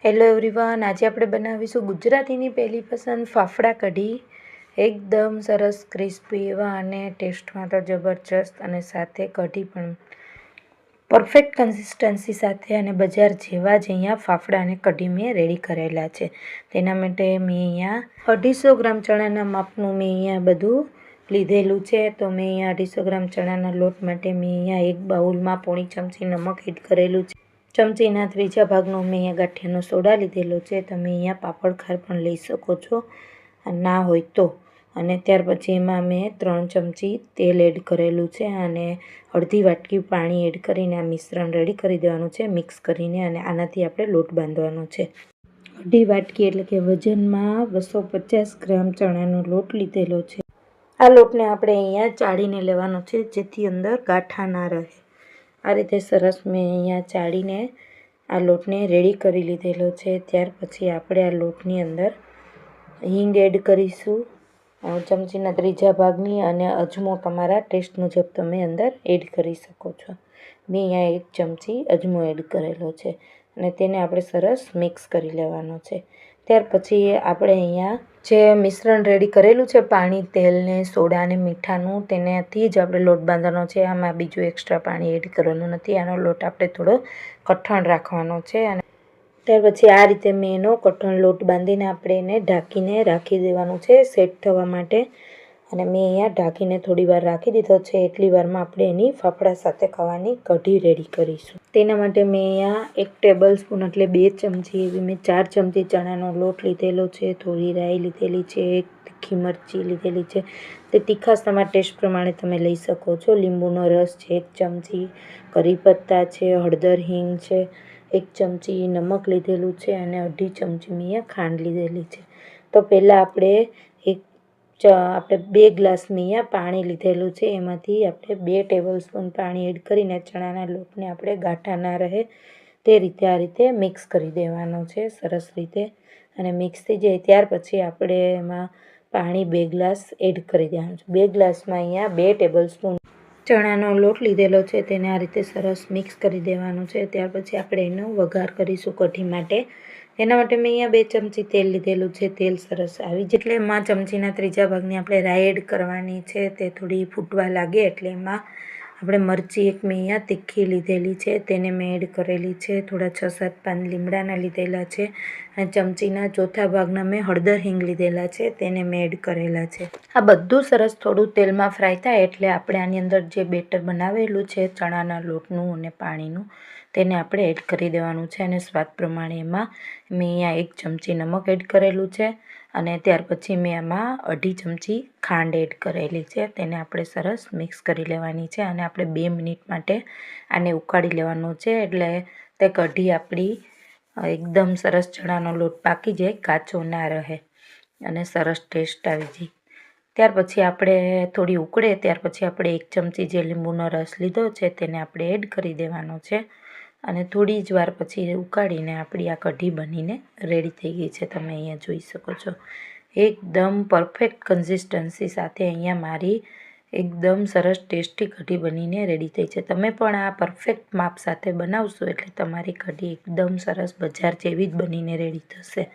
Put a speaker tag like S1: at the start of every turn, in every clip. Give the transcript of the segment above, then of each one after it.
S1: Hello everyone, આજે આપણે બનાવીશું ગુજરાતીની પહેલી પસંદ ફાફડા કઢી. એકદમ સરસ ક્રિસ્પી એવા અને ટેસ્ટમાં તો જબરજસ્ત, અને સાથે કઢી પણ પરફેક્ટ કન્સિસ્ટન્સી સાથે અને બજાર જેવા જ અહીંયા ફાફડા અને કઢી મેં રેડી કરેલા છે. તેના માટે મેં અહીંયા 250 ગ્રામ ચણાના માપનું મેં અહીંયા બધું લીધેલું છે. તો મેં અહીંયા 250 ગ્રામ ચણાના લોટ માટે મેં અહીંયા એક બાઉલમાં પોણી ચમચી નમક એડ કરેલું છે. ચમચીના 3 ભાગનો મેં અહીંયા ગાંઠિયાનો સોડા લીધેલો છે. તમે અહીંયા પાપડ ખાર પણ લઈ શકો છો ના હોય તો. અને ત્યાર પછી એમાં મેં 3 ચમચી તેલ એડ કરેલું છે અને અડધી વાટકી પાણી એડ કરીને આ મિશ્રણ રેડી કરી દેવાનું છે મિક્સ કરીને. અને આનાથી આપણે લોટ બાંધવાનો છે. અડધી વાટકી એટલે કે વજનમાં 250 ગ્રામ ચણાનો લોટ લીધેલો છે. આ લોટને આપણે અહીંયા ચાળીને લેવાનો છે જેથી અંદર ગાંઠા ના રહે. આ રીતે સરસ મેં અહીંયા ચાળીને આ લોટને રેડી કરી લીધેલો છે. ત્યાર પછી આપણે આ લોટની અંદર હિંગ એડ કરીશું ચમચીના 3 ભાગની, અને અજમો તમારા ટેસ્ટ મુજબ તમે અંદર એડ કરી શકો છો. મેં અહીંયા 1 ચમચી અજમો એડ કરેલો છે અને તેને આપણે સરસ મિક્સ કરી લેવાનો છે. ત્યાર પછી આપણે અહીંયા જે મિશ્રણ રેડી કરેલું છે પાણી, તેલને, સોડા અને મીઠાનું, તેનાથી જ આપણે લોટ બાંધવાનો છે. આમાં બીજું એક્સ્ટ્રા પાણી એડ કરવાનું નથી. આનો લોટ આપણે થોડો કઠણ રાખવાનો છે. અને ત્યાર પછી આ રીતે મેં એનો કઠણ લોટ બાંધીને આપણે એને ઢાંકીને રાખી દેવાનું છે સેટ થવા માટે. અને મેં અહીંયા ઢાંકીને થોડી વાર રાખી દીધો છે. એટલી વારમાં આપણે એની ફાફડા સાથે ખાવાની કઢી રેડી કરીશું. તેના માટે મેં અહીંયા 1 ટેબલ સ્પૂન એટલે 2 ચમચી એવી મેં 4 ચમચી ચણાનો લોટ લીધેલો છે. થોડી રાઈ લીધેલી છે, 1 તીખી મરચી લીધેલી છે. તે તીખાશ તમારા ટેસ્ટ પ્રમાણે તમે લઈ શકો છો. લીંબુનો રસ છે 1 ચમચી, કરી પત્તા છે, હળદર, હિંગ છે 1 ચમચી, નમક લીધેલું છે અને અડધી ચમચી મેં અહીંયા ખાંડ લીધેલી છે. તો પહેલાં આપણે 2 ગ્લાસ મેં અહીંયા પાણી લીધેલું છે. એમાંથી આપણે 2 ટેબલ સ્પૂન પાણી એડ કરીને ચણાના લોટને આપણે ગાંઠા ના રહે તે રીતે આ રીતે મિક્સ કરી દેવાનો છે સરસ રીતે. અને મિક્સ થઈ જાય ત્યાર પછી આપણે એમાં પાણી 2 ગ્લાસ એડ કરી દેવાનું છે. 2 ગ્લાસમાં અહીંયા 2 ટેબલ સ્પૂન ચણાનો લોટ લીધેલો છે, તેને આ રીતે સરસ મિક્સ કરી દેવાનું છે. ત્યાર પછી આપણે એનો વઘાર કરીશું કઢી માટે. એના માટે મેં અહીંયા 2 ચમચી તેલ લીધેલું છે. તેલ સરસ આવી જાય એટલે એમાં ચમચીના 3 ભાગની આપણે રાઈ એડ કરવાની છે. તે થોડી ફૂટવા લાગે એટલે એમાં આપણે મરચી 1 મેં અહીંયા તીખી લીધેલી છે, તેને મેં એડ કરેલી છે. થોડા 6-7 પાન લીમડાના લીધેલા છે અને ચમચીના 4થા ભાગના મેં હળદર, હિંગ લીધેલા છે, તેને મેં એડ કરેલા છે. આ બધું સરસ થોડું તેલમાં ફ્રાય થાય એટલે આપણે આની અંદર જે બેટર બનાવેલું છે ચણાના લોટનું અને પાણીનું, તેને આપણે એડ કરી દેવાનું છે. અને સ્વાદ પ્રમાણે એમાં મેં અહીંયા 1 ચમચી નમક એડ કરેલું છે અને ત્યાર પછી મેં આમાં અડધી ચમચી ખાંડ એડ કરેલી છે. તેને આપણે સરસ મિક્સ કરી લેવાની છે અને આપણે 2 મિનિટ માટે આને ઉકાળી લેવાનું છે એટલે તે કઢી આપણી એકદમ સરસ ચણાનો લોટ પાકી જાય, કાચો ના રહે અને સરસ ટેસ્ટ આવી જાય. ત્યાર પછી આપણે થોડી ઉકળે ત્યાર પછી આપણે 1 ચમચી જે લીંબુનો રસ લીધો છે તેને આપણે એડ કરી દેવાનો છે. અને થોડી જ વાર પછી ઉકાળીને આપણી આ કઢી બનીને રેડી થઈ ગઈ છે. તમે અહીંયા જોઈ શકો છો એકદમ પરફેક્ટ કન્સિસ્ટન્સી સાથે અહીંયા મારી એકદમ સરસ ટેસ્ટી કઢી બનીને રેડી થઈ છે. તમે પણ આ પરફેક્ટ માપ સાથે બનાવશો એટલે તમારી કઢી એકદમ સરસ બજાર જેવી જ બનીને રેડી થશે.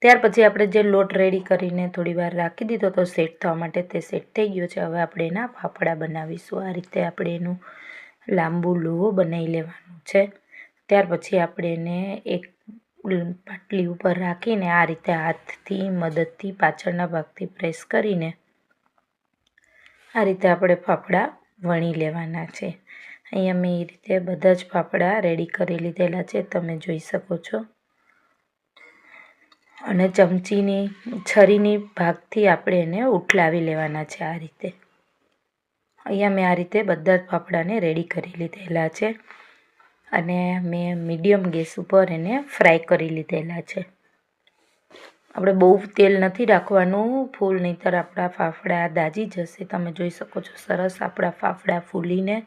S1: ત્યાર પછી આપણે જે લોટ રેડી કરીને થોડી વાર રાખી દીધો તો સેટ થવા માટે, તે સેટ થઈ ગયો છે. હવે આપણે એના ફાફડા બનાવીશું. આ રીતે આપણે એનું લાંબુ લુવો બનાવી લેવાનું છે. ત્યાર પછી આપણે એને એક પાટલી ઉપર રાખીને આ રીતે હાથથી મદદથી પાછળના ભાગથી પ્રેસ કરીને આ રીતે આપણે ફાફડા વણી લેવાના છે. અહીંયા મેં એ રીતે બધા જ ફાફડા રેડી કરી લીધેલા છે, તમે જોઈ શકો છો. અને ચમચીની છરીની ભાગથી આપણે એને ઉઠલાવી લેવાના છે આ રીતે. અહીંયા મેં આ રીતે બધા જ ફાફડાને રેડી કરી લીધેલા છે અને મેં મીડિયમ ગેસ ઉપર એને ફ્રાય કરી લીધેલા છે. આપણે બહુ તેલ નથી રાખવાનું ફૂલ, નહીંતર આપણા ફાફડા દાજી જશે. તમે જોઈ શકો છો સરસ આપણા ફાફડા ફૂલીને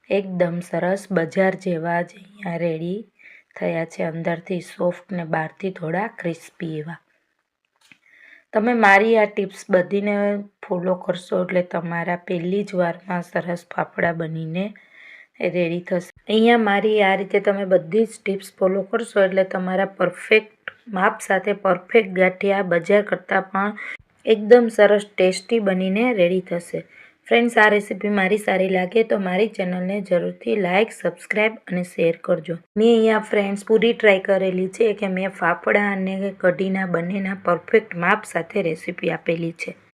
S1: એકદમ સરસ બજાર જેવા જ અહીંયા રેડી થયા છે. અંદરથી સોફ્ટ ને બહારથી થોડા ક્રિસ્પી એવા. તમે મારી આ ટિપ્સ બધીને ફોલો કરશો એટલે તમારા પહેલી જ વારમાં સરસ ફાફડા બનીને રેડી થશે. અહીંયા મારી આ રીતે તમે બધી જ ટિપ્સ ફોલો કરશો એટલે તમારા પરફેક્ટ માપ સાથે પરફેક્ટ ગાંઠિયા બજાર કરતાં પણ એકદમ સરસ ટેસ્ટી બનીને રેડી થશે. ફ્રેન્ડ્સ, આ રેસીપી મારી સારી લાગે તો મારી ચેનલને જરૂરથી લાઇક, સબસ્ક્રાઈબ અને શેર કરજો. મેં અહીંયા ફ્રેન્ડ્સ પૂરી ટ્રાય કરેલી છે કે મેં ફાફડા અને કઢીના બંનેના પરફેક્ટ માપ સાથે રેસીપી આપેલી છે.